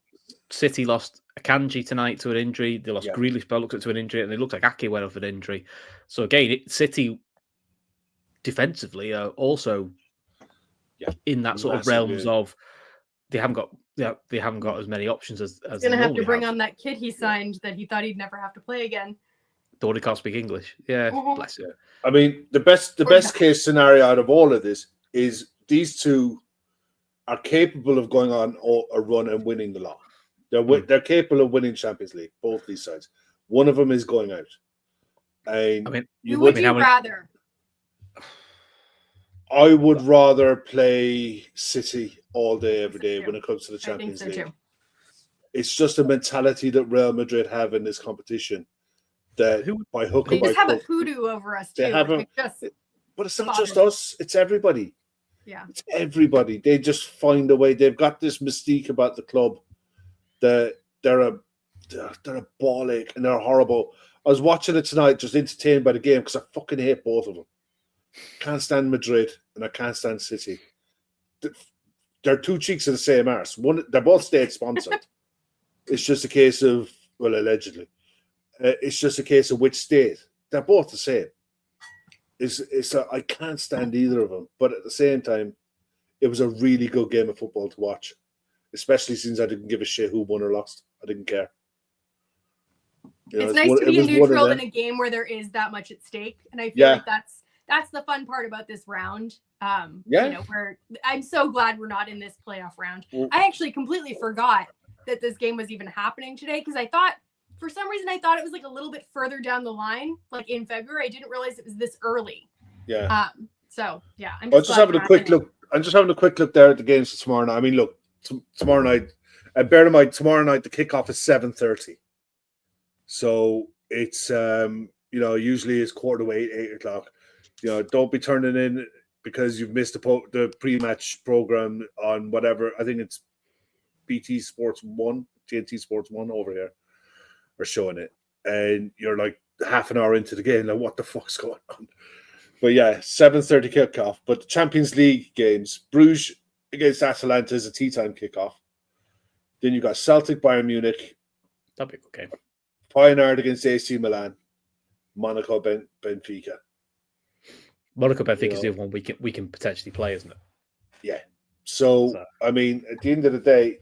City lost Akanji tonight to an injury. They lost Grealish, but looked to an injury, and it looked like Ake went off an injury. So again, City defensively are also in that sort of realms of they haven't got as many options as. He's going to have to bring on that kid he signed that he thought he'd never have to play again. The one who can't speak English. Yeah, bless you. I mean, the best case scenario out of all of this is these two are capable of going on a run and winning the lot. They're capable of winning Champions League, both these sides. One of them is going out. And who would you rather? I would rather play City all day, every day when it comes to the Champions League. Too. It's just a mentality that Real Madrid have in this competition. That by hook or by crook, they just have a hoodoo over us too. But it's not just us; it's everybody. Yeah, it's everybody. They just find a way. They've got this mystique about the club that they're a ball ache and they're horrible. I was watching it tonight, just entertained by the game because I fucking hate both of them. Can't stand Madrid and I can't stand City. They're two cheeks of the same arse. They're both state sponsored. It's just a case of, well, allegedly, it's just a case of which state. They're both the same. I can't stand either of them, but at the same time, it was a really good game of football to watch, especially since I didn't give a shit who won or lost. I didn't care. It's nice to be neutral in a game where there is that much at stake, and I feel like that's the fun part about this round. Where I'm so glad we're not in this playoff round. I actually completely forgot that this game was even happening today because I thought, for some reason, I thought it was like a little bit further down the line, like in February. I didn't realize it was this early. Yeah. So yeah, I'm just having a quick look. I'm just having a quick look there at the games tomorrow night. I mean, look, tomorrow night. Bear in mind, tomorrow night the kickoff is 7:30. So it's usually it's 7:45, 8:00. Don't be turning in because you've missed the pre-match program on whatever. I think it's BT Sports 1, TNT Sports 1 over here are showing it. And you're like half an hour into the game, like what the fuck's going on? But yeah, 7:30 kickoff. But the Champions League games, Bruges against Atalanta is a tea time kickoff. Then you got Celtic, Bayern Munich. That'd be a good game. Feyenoord against AC Milan. Monaco, Benfica. Monaco, Benfica is the other one we can potentially play, isn't it? Yeah. So I mean, at the end of the day,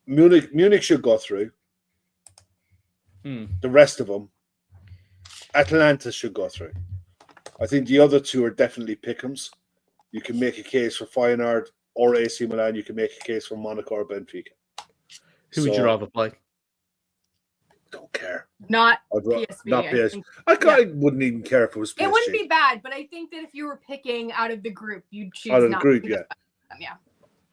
Munich should go through. The rest of them, Atalanta should go through. I think the other two are definitely pick'ems. You can make a case for Feyenoord or AC Milan. You can make a case for Monaco or Benfica. Who would you rather play? Don't care. Not PSV. Not PSV. I wouldn't even care if it was PSV. It wouldn't be bad, but I think that if you were picking out of the group, you'd choose out of the group, yeah.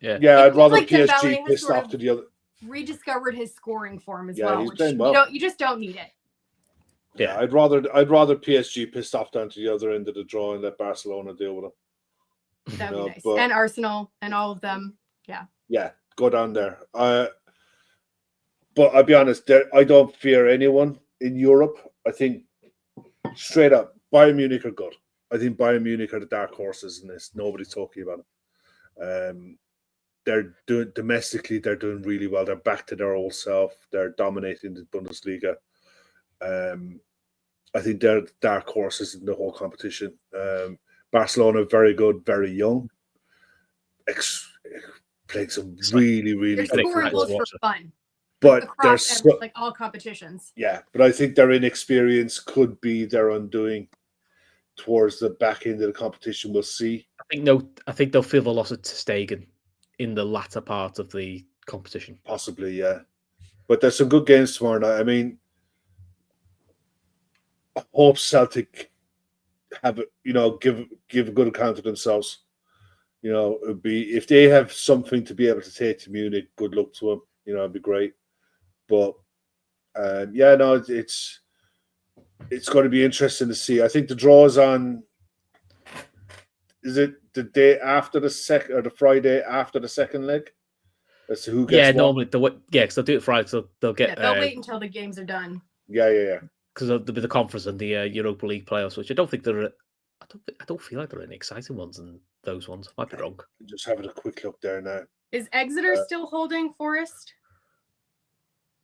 I'd rather PSG pissed off to the other. Rediscovered his scoring form as Yeah, well. he's Which playing well. You just don't need it. Yeah, I'd rather PSG pissed off down to the other end of the draw and let Barcelona deal with it. That'd be nice. And Arsenal and all of them. Yeah. Yeah, go down there. But I'll be honest, I don't fear anyone in Europe. I think straight up, Bayern Munich are good. I think Bayern Munich are the dark horses in this. Nobody's talking about it. They're doing domestically. They're doing really well. They're back to their old self. They're dominating the Bundesliga. I think they're the dark horses in the whole competition. Barcelona, very good, very young. Playing some really, really good goals for fun. But across like all competitions. Yeah, but I think their inexperience could be their undoing towards the back end of the competition. We'll see. I think they'll feel the loss of ter Stegen in the latter part of the competition. Possibly, yeah. But there's some good games tomorrow night. I mean, I hope Celtic have give a good account of themselves. It'd be if they have something to be able to take to Munich. Good luck to them. It'd be great. But it's going to be interesting to see. I think the draw is on. Is it the day after the second or the Friday after the second leg? As to who gets normally because they'll do it Friday, so they'll get. They'll wait until the games are done. Yeah. Because there'll be the conference and the Europa League playoffs, which I don't think they're. I don't feel like there are any exciting ones in those ones. I might be wrong. Just having a quick look there now. Is Exeter still holding Forest?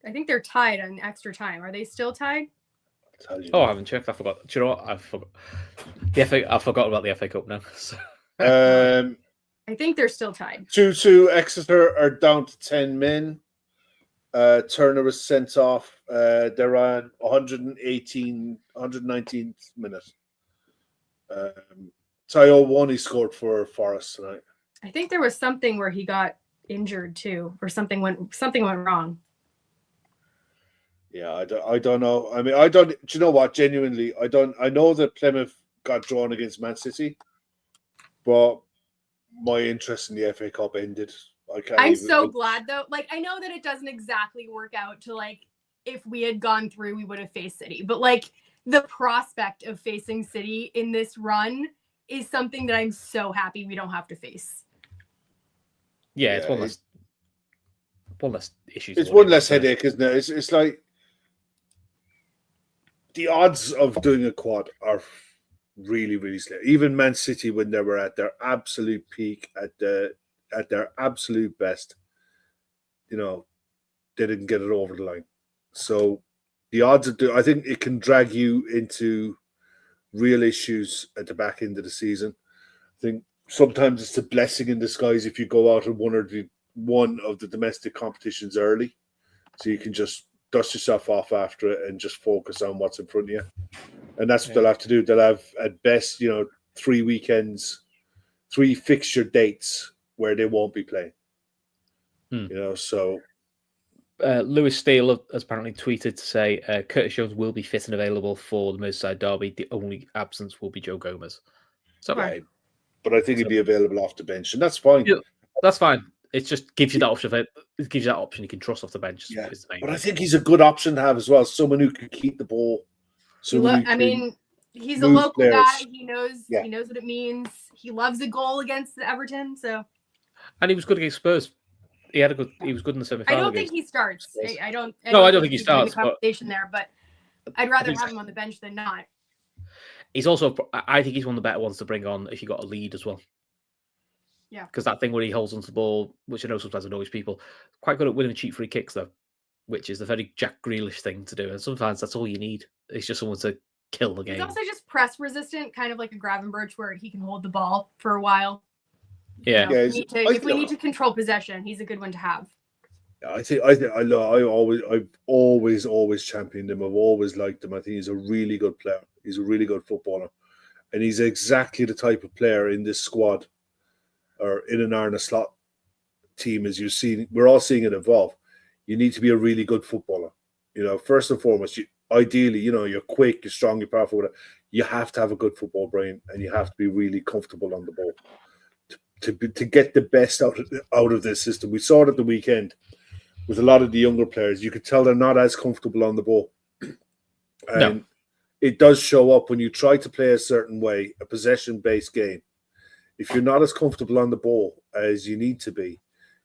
I think they're tied on extra time. Are they still tied? I haven't checked. I forgot. Do you know what? I forgot. I forgot about the FA Cup now. So. I think they're still tied. 2-2. Exeter are down to 10 men. Turner was sent off. They're on 119th minute. Tayo Wani scored for Forest tonight. I think there was something where he got injured too, or something went wrong. Yeah, I don't know. I mean, I don't. Do you know what? Genuinely, I don't. I know that Plymouth got drawn against Man City, but my interest in the FA Cup ended. I'm so glad though. Like, I know that it doesn't exactly work out to like if we had gone through, we would have faced City, but like the prospect of facing City in this run is something that I'm so happy we don't have to face. Yeah, it's one less issues. It's one less headache, isn't it? It's like the odds of doing a quad are really, really slim. Even Man City, when they were at their absolute peak, at their absolute best, they didn't get it over the line. So the odds I think it can drag you into real issues at the back end of the season. I think sometimes it's a blessing in disguise if you go out and one of the domestic competitions early, so you can just dust yourself off after it and just focus on what's in front of you. And that's what they'll have to do. They'll have at best, 3 weekends, 3 fixture dates where they won't be playing. So Lewis Steele has apparently tweeted to say Curtis Jones will be fit and available for the Merseyside derby. The only absence will be Joe Gomez. So, yeah, but I think he'd be available off the bench, and that's fine. Yeah, that's fine. It just gives you that option. It gives you that option you can trust off the bench. Yeah, but I think he's a good option to have as well. Someone who can keep the ball. I mean, he's a local guy. He knows. He knows what it means. He loves a goal against the Everton. So, and he was good against Spurs. He was good in the semi-final. I don't think he starts. I don't think he starts. The conversation there, but I'd rather have him on the bench than not. He's also. I think he's one of the better ones to bring on if you got a lead as well. Yeah. Because that thing where he holds onto the ball, which I know sometimes annoys people, quite good at winning cheap free kicks though, which is the very Jack Grealish thing to do. And sometimes that's all you need. It's just someone to kill the game. He's also just press resistant, kind of like a Gravenberch, where he can hold the ball for a while. Yeah. If we need to control possession, he's a good one to have. I've always championed him. I've always liked him. I think he's a really good player. He's a really good footballer, and he's exactly the type of player in this squad or in an Arna slot team, as you see. We're all seeing it evolve. You need to be a really good footballer. First and foremost, ideally, you're quick, you're strong, you're powerful. You have to have a good football brain, and you have to be really comfortable on the ball to get the best out of this system. We saw it at the weekend with a lot of the younger players. You could tell they're not as comfortable on the ball. And it does show up when you try to play a certain way, a possession-based game. If you're not as comfortable on the ball as you need to be,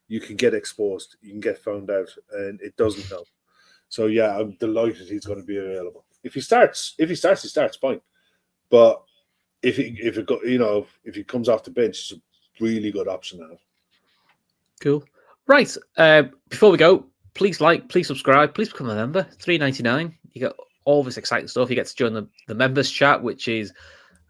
you can get exposed. You can get found out, and it doesn't help. So yeah, I'm delighted he's going to be available. If he starts, he starts fine. But if he comes off the bench, it's a really good option to have. Cool. Right. Before we go, please subscribe, please become a member. $3.99. You get all this exciting stuff. You get to join the members chat, which is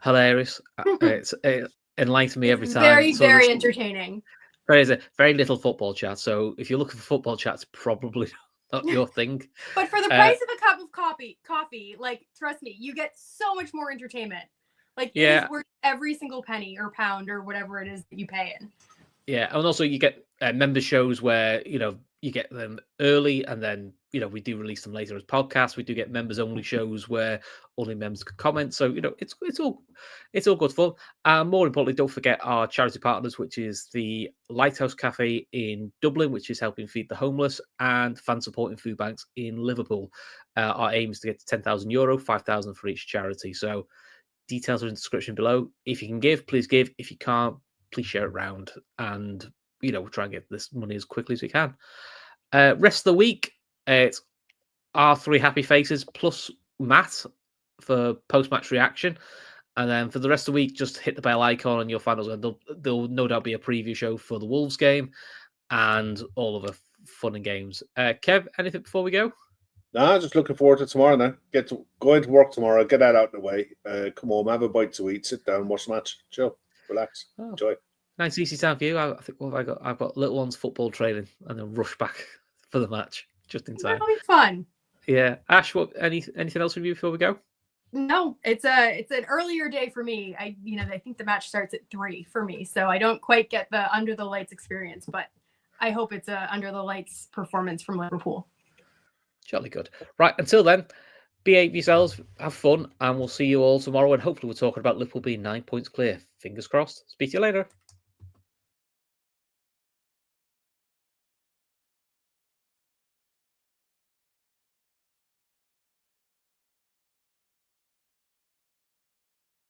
hilarious. It enlightens me every time. Very entertaining. There's a very little football chat. So if you're looking for football chats, probably not your thing. But for the price of a cup of coffee, like, trust me, you get so much more entertainment. Like, it is worth every single penny or pound or whatever it is that you pay in. Yeah, and also you get member shows where you get them early, and then we do release them later as podcasts. We do get members only shows where only members can comment. So it's all good fun. And more importantly, don't forget our charity partners, which is the Lighthouse Cafe in Dublin, which is helping feed the homeless, and fan supporting food banks in Liverpool. Our aim is to get to €10,000, 5,000 for each charity. So details are in the description below. If you can give, please give. If you can't, please share it around, and we'll try and get this money as quickly as we can. Rest of the week, it's our three happy faces plus Matt for post-match reaction, and then for the rest of the week, just hit the bell icon and you'll find us. And there'll no doubt be a preview show for the Wolves game and all of the fun and games. Kev, anything before we go? Nah, just looking forward to tomorrow now. Go into work tomorrow, get that out of the way. Come home, have a bite to eat, sit down, watch the match, chill, relax, enjoy. Nice easy time for you. I think I've got little ones football training and then rush back for the match just in time. That'll be fun. Yeah, Ash, anything else from you before we go? No, it's an earlier day for me. I think the match starts at 3 for me, so I don't quite get the under the lights experience, but I hope it's a under the lights performance from Liverpool. Jolly good. Right, until then, behave yourselves, have fun, and we'll see you all tomorrow. And hopefully we're talking about Liverpool being 9 points clear. Fingers crossed. Speak to you later.